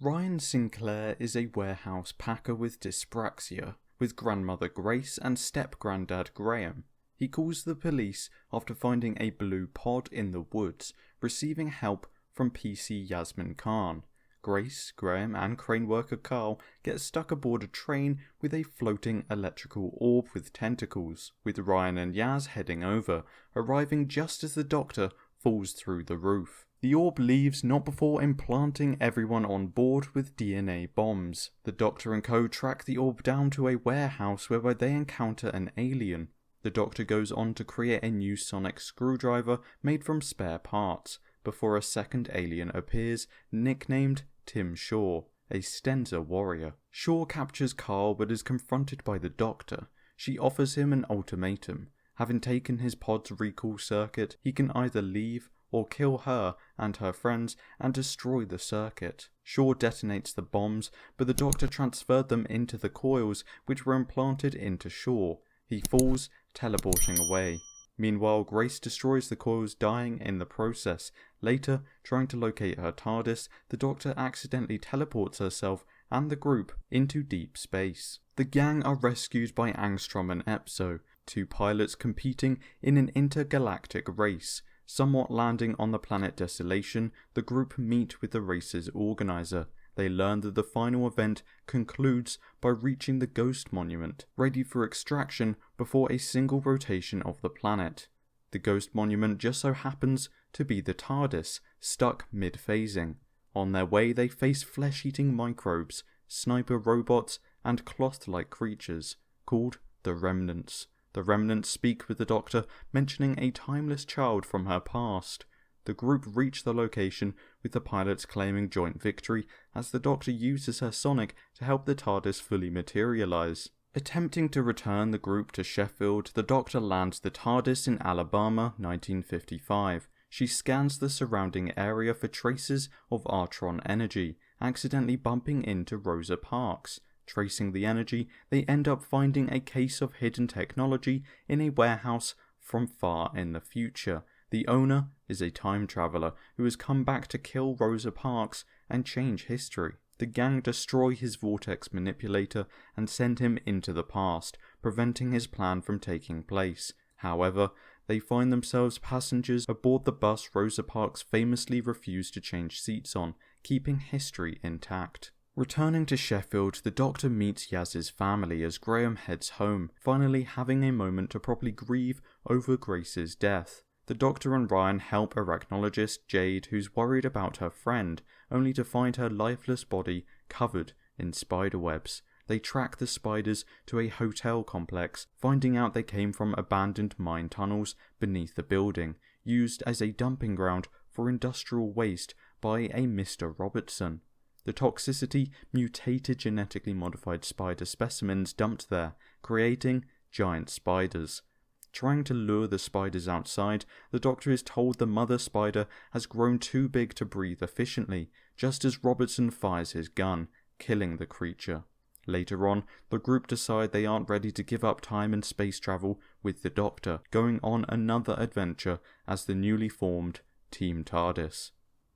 Ryan Sinclair is a warehouse packer with dyspraxia, with grandmother Grace and step-granddad Graham. He calls the police after finding a blue pod in the woods, receiving help from PC Yasmin Khan. Grace, Graham and crane worker Carl get stuck aboard a train with a floating electrical orb with tentacles, with Ryan and Yaz heading over, arriving just as the Doctor falls through the roof. The orb leaves not before implanting everyone on board with DNA bombs. The Doctor and co track the orb down to a warehouse whereby they encounter an alien. The Doctor goes on to create a new sonic screwdriver made from spare parts, before a second alien appears, nicknamed Tim Shaw, a Stenza warrior. Shaw captures Carl but is confronted by the Doctor. She offers him an ultimatum. Having taken his pod's recall circuit, he can either leave or kill her and her friends and destroy the circuit. Shaw detonates the bombs, but the Doctor transferred them into the coils which were implanted into Shaw. He falls, teleporting away. Meanwhile, Grace destroys the coils, dying in the process. Later, trying to locate her TARDIS, the Doctor accidentally teleports herself and the group into deep space. The gang are rescued by Angstrom and Epso, two pilots competing in an intergalactic race. Somewhat landing on the planet Desolation, the group meet with the race's organizer. They learn that the final event concludes by reaching the Ghost Monument, ready for extraction before a single rotation of the planet. The Ghost Monument just so happens to be the TARDIS, stuck mid-phasing. On their way they face flesh-eating microbes, sniper robots and cloth-like creatures, called the Remnants. The Remnants speak with the Doctor, mentioning a timeless child from her past. The group reach the location, with the pilots claiming joint victory as the Doctor uses her sonic to help the TARDIS fully materialise. Attempting to return the group to Sheffield, the Doctor lands the TARDIS in Alabama, 1955. She scans the surrounding area for traces of Artron energy, accidentally bumping into Rosa Parks. Tracing the energy, they end up finding a case of hidden technology in a warehouse from far in the future. The owner is a time traveller who has come back to kill Rosa Parks and change history. The gang destroy his vortex manipulator and send him into the past, preventing his plan from taking place. However, they find themselves passengers aboard the bus Rosa Parks famously refused to change seats on, keeping history intact. Returning to Sheffield, the Doctor meets Yaz's family as Graham heads home, finally having a moment to properly grieve over Grace's death. The Doctor and Ryan help arachnologist Jade, who's worried about her friend, only to find her lifeless body covered in spiderwebs. They track the spiders to a hotel complex, finding out they came from abandoned mine tunnels beneath the building, used as a dumping ground for industrial waste by a Mr. Robertson. The toxicity mutated genetically modified spider specimens dumped there, creating giant spiders. Trying to lure the spiders outside, the Doctor is told the mother spider has grown too big to breathe efficiently, just as Robertson fires his gun, killing the creature. Later on, the group decide they aren't ready to give up time and space travel with the Doctor, going on another adventure as the newly formed Team TARDIS.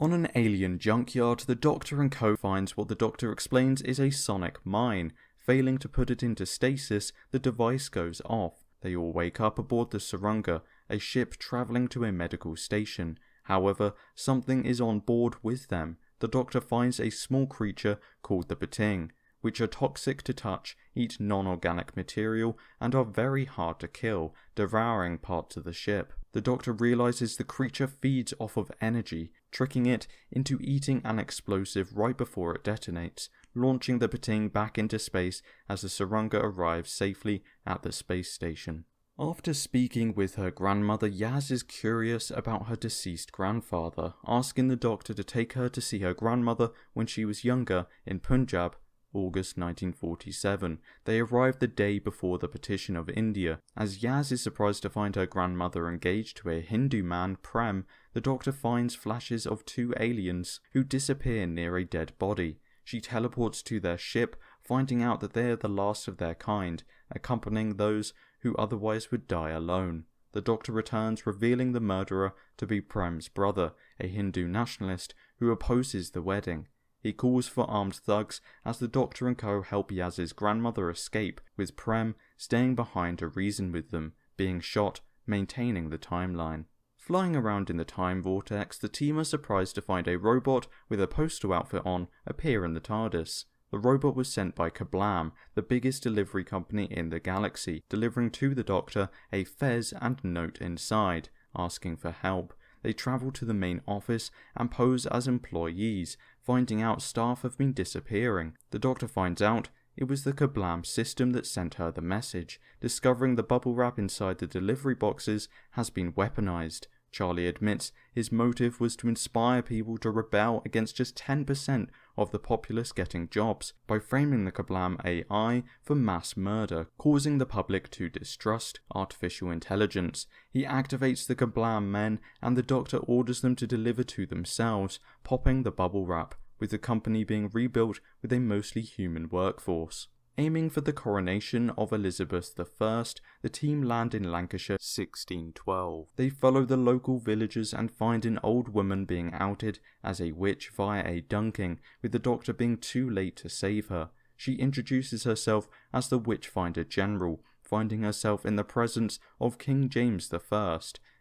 On an alien junkyard, the Doctor and co finds what the Doctor explains is a sonic mine. Failing to put it into stasis, the device goes off. They all wake up aboard the Surunga, a ship travelling to a medical station. However, something is on board with them. The Doctor finds a small creature called the Bating, which are toxic to touch, eat non-organic material, and are very hard to kill, devouring parts of the ship. The Doctor realises the creature feeds off of energy, tricking it into eating an explosive right before it detonates, launching the Bating back into space as the Surunga arrives safely at the space station. After speaking with her grandmother, Yaz is curious about her deceased grandfather, asking the Doctor to take her to see her grandmother when she was younger in Punjab, August 1947. They arrived the day before the partition of India. As Yaz is surprised to find her grandmother engaged to a Hindu man, Prem, the Doctor finds flashes of two aliens who disappear near a dead body. She teleports to their ship, finding out that they are the last of their kind, accompanying those who otherwise would die alone. The Doctor returns, revealing the murderer to be Prem's brother, a Hindu nationalist who opposes the wedding. He calls for armed thugs as the Doctor and co help Yaz's grandmother escape, with Prem staying behind to reason with them, being shot, maintaining the timeline. Flying around in the time vortex, the team are surprised to find a robot with a postal outfit on appear in the TARDIS. The robot was sent by Kablam, the biggest delivery company in the galaxy, delivering to the Doctor a fez and note inside, asking for help. They travel to the main office and pose as employees, finding out staff have been disappearing. The Doctor finds out it was the Kablam system that sent her the message, discovering the bubble wrap inside the delivery boxes has been weaponized. Charlie admits his motive was to inspire people to rebel against just 10% of the populace getting jobs, by framing the Kablam AI for mass murder, causing the public to distrust artificial intelligence. He activates the Kablam men and the Doctor orders them to deliver to themselves, popping the bubble wrap, with the company being rebuilt with a mostly human workforce. Aiming for the coronation of Elizabeth I, the team land in Lancashire 1612. They follow the local villagers and find an old woman being outed as a witch via a dunking, with the Doctor being too late to save her. She introduces herself as the Witchfinder General, finding herself in the presence of King James I.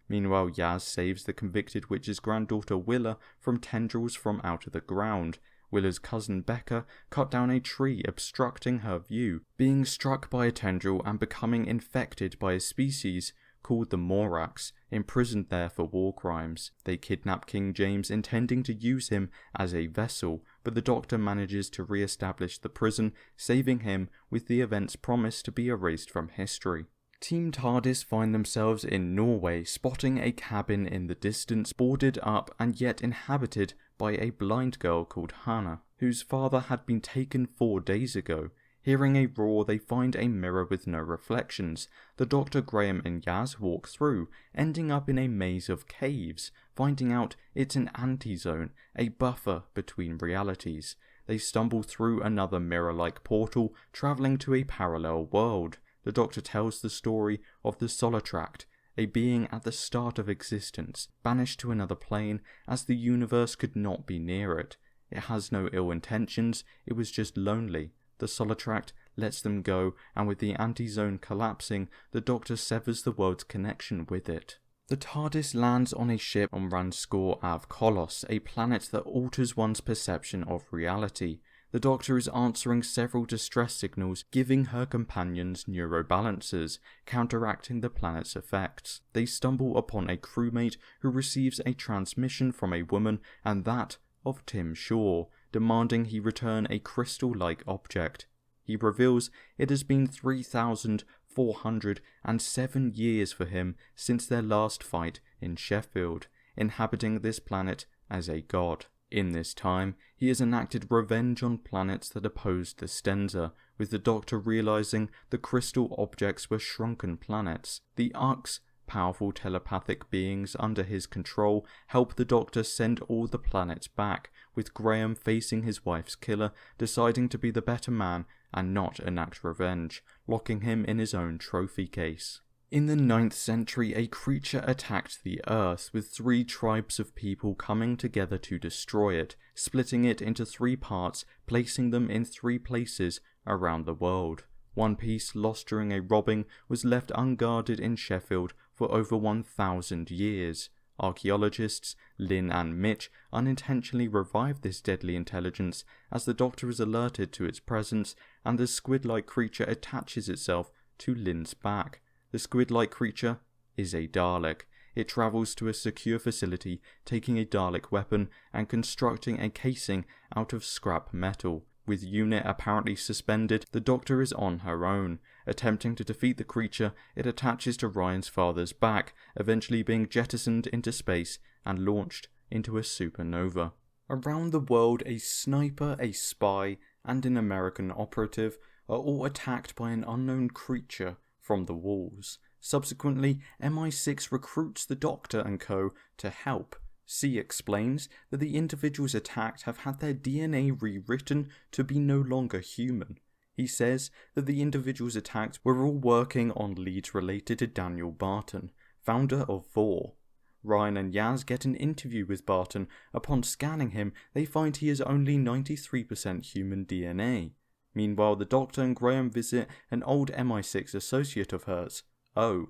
Meanwhile, Yaz saves the convicted witch's granddaughter Willa from tendrils from out of the ground. Willa's cousin Becca cut down a tree obstructing her view, being struck by a tendril and becoming infected by a species called the Morax, imprisoned there for war crimes. They kidnap King James, intending to use him as a vessel, but the Doctor manages to re-establish the prison, saving him with the events promised to be erased from history. Team TARDIS find themselves in Norway, spotting a cabin in the distance, boarded up and yet inhabited by a blind girl called Hannah, whose father had been taken 4 days ago. Hearing a roar, they find a mirror with no reflections. The Doctor, Graham and Yaz walk through, ending up in a maze of caves, finding out it's an anti-zone, a buffer between realities. They stumble through another mirror-like portal, travelling to a parallel world. The Doctor tells the story of the Solitract, a being at the start of existence, banished to another plane as the universe could not be near it. It has no ill intentions, it was just lonely. The Solitract lets them go, and with the anti-zone collapsing, the Doctor severs the world's connection with it. The TARDIS lands on a ship on Ranskor Av Kolos, a planet that alters one's perception of reality. The Doctor is answering several distress signals, giving her companions neurobalancers, counteracting the planet's effects. They stumble upon a crewmate who receives a transmission from a woman, and that of Tim Shaw, demanding he return a crystal-like object. He reveals it has been 3,407 years for him since their last fight in Sheffield, inhabiting this planet as a god. In this time, he has enacted revenge on planets that opposed the Stenza, with the Doctor realizing the crystal objects were shrunken planets. The Ux, powerful telepathic beings under his control, help the Doctor send all the planets back, with Graham facing his wife's killer, deciding to be the better man and not enact revenge, locking him in his own trophy case. In the 9th century, a creature attacked the Earth, with 3 tribes of people coming together to destroy it, splitting it into 3 parts, placing them in 3 places around the world. One piece, lost during a robbing, was left unguarded in Sheffield for over 1,000 years. Archaeologists Lynn and Mitch unintentionally revive this deadly intelligence as the Doctor is alerted to its presence, and the squid-like creature attaches itself to Lynn's back. The squid-like creature is a Dalek. It travels to a secure facility, taking a Dalek weapon and constructing a casing out of scrap metal. With unit apparently suspended, the Doctor is on her own. Attempting to defeat the creature, it attaches to Ryan's father's back, eventually being jettisoned into space and launched into a supernova. Around the world, a sniper, a spy, and an American operative are all attacked by an unknown creature from the walls. Subsequently, MI6 recruits the Doctor and co. to help. C explains that the individuals attacked have had their DNA rewritten to be no longer human. He says that the individuals attacked were all working on leads related to Daniel Barton, founder of Vor. Ryan and Yaz get an interview with Barton. Upon scanning him, they find he is only 93% human DNA. Meanwhile, the Doctor and Graham visit an old MI6 associate of hers, O.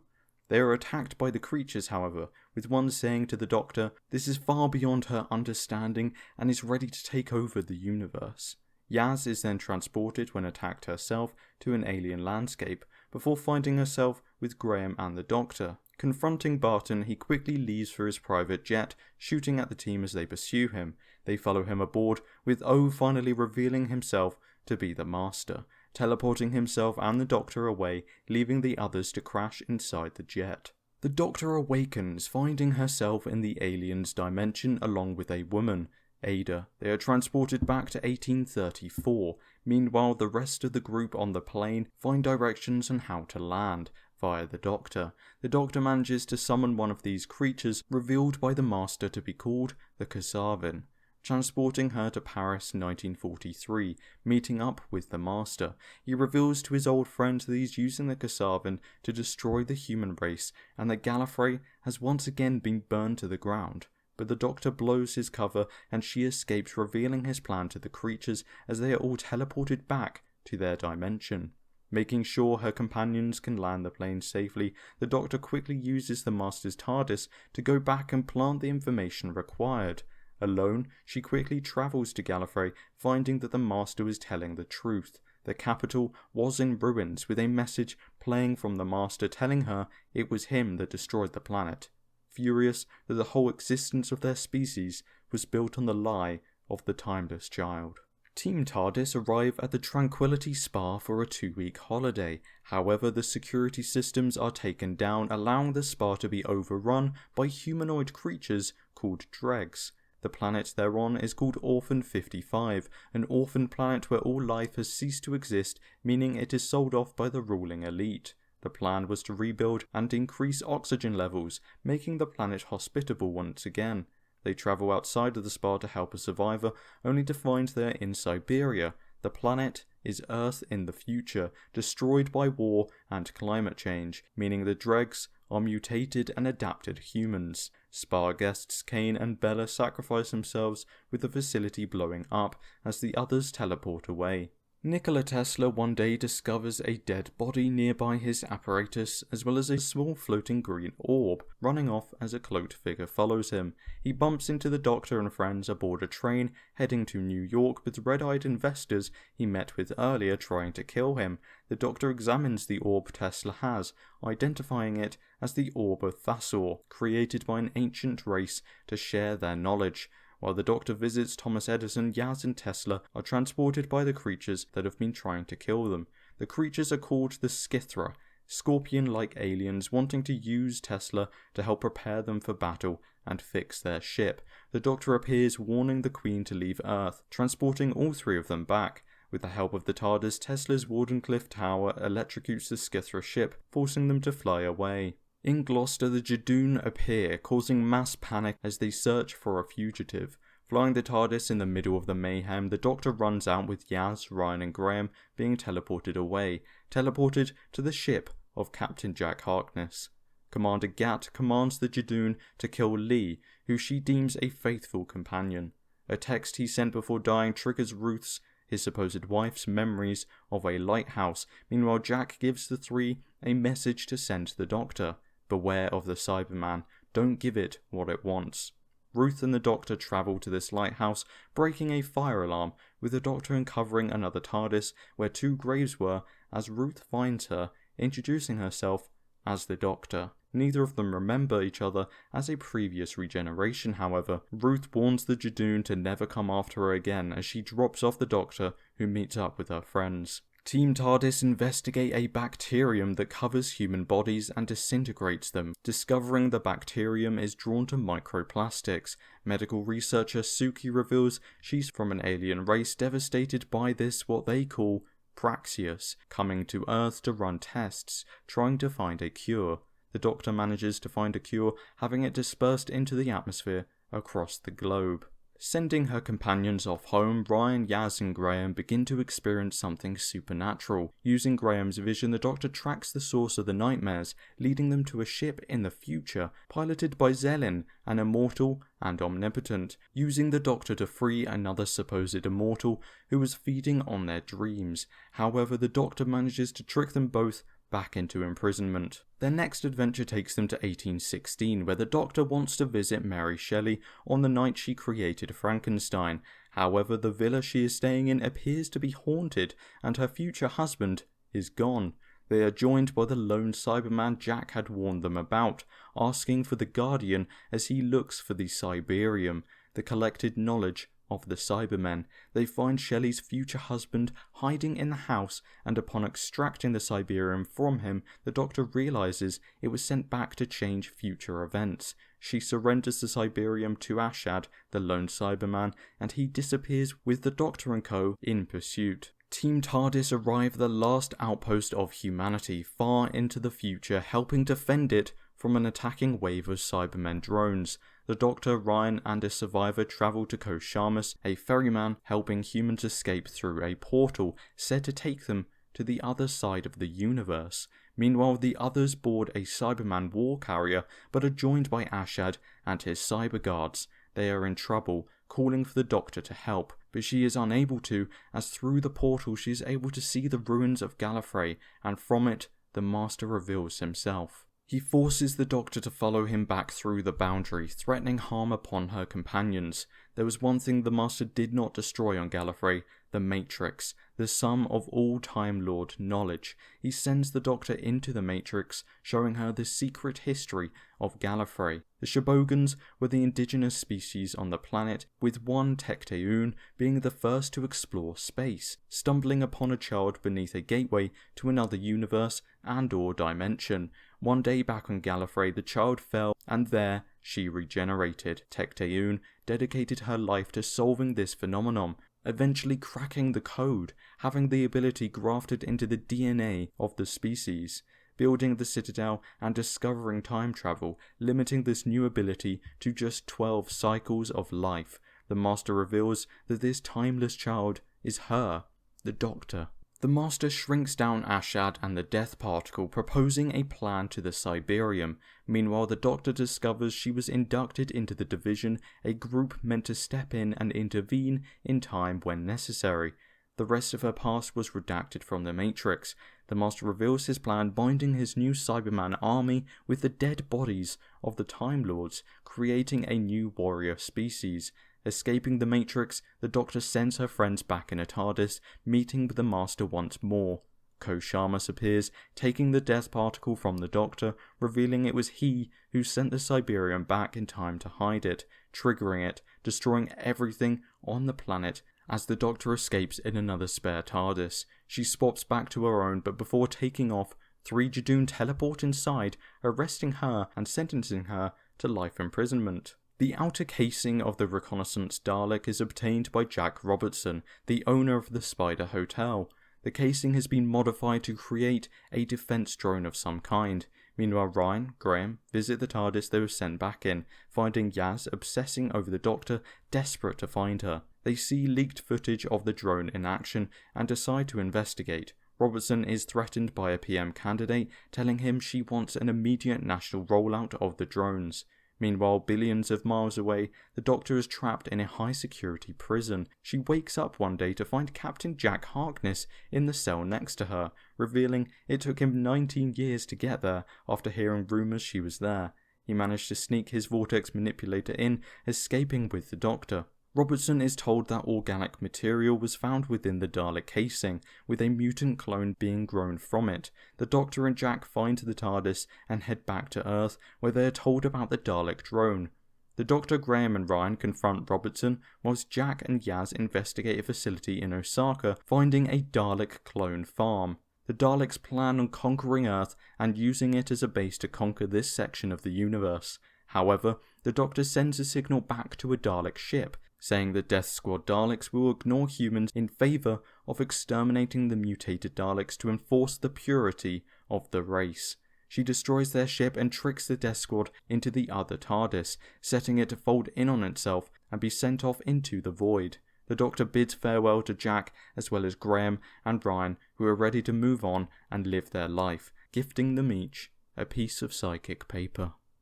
They are attacked by the creatures, however, with one saying to the Doctor this is far beyond her understanding and is ready to take over the universe. Yaz is then transported when attacked herself to an alien landscape, before finding herself with Graham and the Doctor. Confronting Barton, he quickly leaves for his private jet, shooting at the team as they pursue him. They follow him aboard, with O finally revealing himself to be the Master, teleporting himself and the Doctor away, leaving the others to crash inside the jet. The Doctor awakens, finding herself in the alien's dimension along with a woman, Ada. They are transported back to 1834. Meanwhile, the rest of the group on the plane find directions on how to land, via the Doctor. The Doctor manages to summon one of these creatures, revealed by the Master to be called the Kasavin, transporting her to Paris 1943, meeting up with the Master. He reveals to his old friend that he's using the Kasavin to destroy the human race, and that Gallifrey has once again been burned to the ground. But the Doctor blows his cover and she escapes, revealing his plan to the creatures as they are all teleported back to their dimension. Making sure her companions can land the plane safely, the Doctor quickly uses the Master's TARDIS to go back and plant the information required. Alone, she quickly travels to Gallifrey, finding that the Master was telling the truth. The capital was in ruins, with a message playing from the Master telling her it was him that destroyed the planet. Furious that the whole existence of their species was built on the lie of the timeless child. Team TARDIS arrive at the Tranquility Spa for a 2-week holiday. However, the security systems are taken down, allowing the spa to be overrun by humanoid creatures called dregs. The planet they're on is called Orphan 55, an orphan planet where all life has ceased to exist, meaning it is sold off by the ruling elite. The plan was to rebuild and increase oxygen levels, making the planet hospitable once again. They travel outside of the spa to help a survivor, only to find they're in Siberia. The planet is Earth in the future, destroyed by war and climate change, meaning the dregs are mutated and adapted humans. Spa guests Kane and Bella sacrifice themselves, with the facility blowing up as the others teleport away. Nikola Tesla one day discovers a dead body nearby his apparatus, as well as a small floating green orb running off as a cloaked figure follows him. He bumps into the Doctor and friends aboard a train heading to New York with red-eyed investors he met with earlier trying to kill him. The Doctor examines the orb Tesla has, identifying it as the Orb of Thasor, created by an ancient race to share their knowledge. While the Doctor visits Thomas Edison, Yaz and Tesla are transported by the creatures that have been trying to kill them. The creatures are called the Skithra, scorpion-like aliens wanting to use Tesla to help prepare them for battle and fix their ship. The Doctor appears, warning the Queen to leave Earth, transporting all three of them back. With the help of the TARDIS, Tesla's Wardenclyffe Tower electrocutes the Skithra ship, forcing them to fly away. In Gloucester, the Jadoon appear, causing mass panic as they search for a fugitive. Flying the TARDIS in the middle of the mayhem, the Doctor runs out with Yaz, Ryan and Graham being teleported away, teleported to the ship of Captain Jack Harkness. Commander Gat commands the Jadoon to kill Lee, who she deems a faithful companion. A text he sent before dying triggers Ruth's, his supposed wife's, memories of a lighthouse. Meanwhile, Jack gives the three a message to send to the Doctor. Beware of the Cyberman, don't give it what it wants. Ruth and the Doctor travel to this lighthouse, breaking a fire alarm, with the Doctor uncovering another TARDIS where two graves were, as Ruth finds her, introducing herself as the Doctor. Neither of them remember each other as a previous regeneration, however. Ruth warns the Jadoon to never come after her again as she drops off the Doctor, who meets up with her friends. Team TARDIS investigate a bacterium that covers human bodies and disintegrates them. Discovering the bacterium is drawn to microplastics. Medical researcher Suki reveals she's from an alien race devastated by this, what they call Praxeus, coming to Earth to run tests, trying to find a cure. The Doctor manages to find a cure, having it dispersed into the atmosphere across the globe. Sending her companions off home, Ryan, Yaz and Graham begin to experience something supernatural. Using Graham's vision, the Doctor tracks the source of the nightmares, leading them to a ship in the future, piloted by Zelin, an immortal and omnipotent, using the Doctor to free another supposed immortal who was feeding on their dreams. However, the Doctor manages to trick them both back into imprisonment. Their next adventure takes them to 1816, where the Doctor wants to visit Mary Shelley on the night she created Frankenstein. However, the villa she is staying in appears to be haunted, and her future husband is gone. They are joined by the lone Cyberman Jack had warned them about, asking for the Guardian as he looks for the Cyberium, the collected knowledge of the Cybermen. They find Shelley's future husband hiding in the house, and upon extracting the Cyberium from him, the Doctor realizes it was sent back to change future events. She surrenders the Cyberium to Ashad, the lone Cyberman, and he disappears with the Doctor and co. in pursuit. Team TARDIS arrive at the last outpost of humanity, far into the future, helping defend it from an attacking wave of Cybermen drones. The Doctor, Ryan and a survivor travel to Koshamus, a ferryman helping humans escape through a portal said to take them to the other side of the universe. Meanwhile, the others board a Cyberman war carrier but are joined by Ashad and his cyber guards. They are in trouble, calling for the Doctor to help, but she is unable to, as through the portal she is able to see the ruins of Gallifrey, and from it the Master reveals himself. He forces the Doctor to follow him back through the boundary, threatening harm upon her companions. There was one thing the Master did not destroy on Gallifrey, the Matrix, the sum of all Time Lord knowledge. He sends the Doctor into the Matrix, showing her the secret history of Gallifrey. The Shobogans were the indigenous species on the planet, with one Tecteun being the first to explore space, stumbling upon a child beneath a gateway to another universe and/or dimension. One day back on Gallifrey, the child fell, and there she regenerated. Tecteun dedicated her life to solving this phenomenon, eventually cracking the code, having the ability grafted into the DNA of the species, building the Citadel and discovering time travel, limiting this new ability to just 12 cycles of life. The Master reveals that this timeless child is her, the Doctor. The Master shrinks down Ashad and the Death Particle, proposing a plan to the Cyberium. Meanwhile, the Doctor discovers she was inducted into the Division, a group meant to step in and intervene in time when necessary. The rest of her past was redacted from the Matrix. The Master reveals his plan, binding his new Cyberman army with the dead bodies of the Time Lords, creating a new warrior species. Escaping the Matrix, the Doctor sends her friends back in a TARDIS, meeting with the Master once more. Koshamus appears, taking the Death Particle from the Doctor, revealing it was he who sent the Cyberium back in time to hide it, triggering it, destroying everything on the planet as the Doctor escapes in another spare TARDIS. She swaps back to her own, but before taking off, 3 Judoon teleport inside, arresting her and sentencing her to life imprisonment. The outer casing of the reconnaissance Dalek is obtained by Jack Robertson, the owner of the Spider Hotel. The casing has been modified to create a defense drone of some kind. Meanwhile, Ryan, Graham visit the TARDIS they were sent back in, finding Yaz obsessing over the Doctor, desperate to find her. They see leaked footage of the drone in action and decide to investigate. Robertson is threatened by a PM candidate, telling him she wants an immediate national rollout of the drones. Meanwhile, billions of miles away, the Doctor is trapped in a high-security prison. She wakes up one day to find Captain Jack Harkness in the cell next to her, revealing it took him 19 years to get there after hearing rumours she was there. He managed to sneak his vortex manipulator in, escaping with the Doctor. Robertson is told that organic material was found within the Dalek casing, with a mutant clone being grown from it. The Doctor and Jack find the TARDIS and head back to Earth, where they are told about the Dalek drone. The Doctor, Graham and Ryan confront Robertson, whilst Jack and Yaz investigate a facility in Osaka, finding a Dalek clone farm. The Daleks plan on conquering Earth and using it as a base to conquer this section of the universe. However, the Doctor sends a signal back to a Dalek ship, saying the Death Squad Daleks will ignore humans in favour of exterminating the mutated Daleks to enforce the purity of the race. She destroys their ship and tricks the Death Squad into the other TARDIS, setting it to fold in on itself and be sent off into the void. The Doctor bids farewell to Jack as well as Graham and Ryan, who are ready to move on and live their life, gifting them each a piece of psychic paper.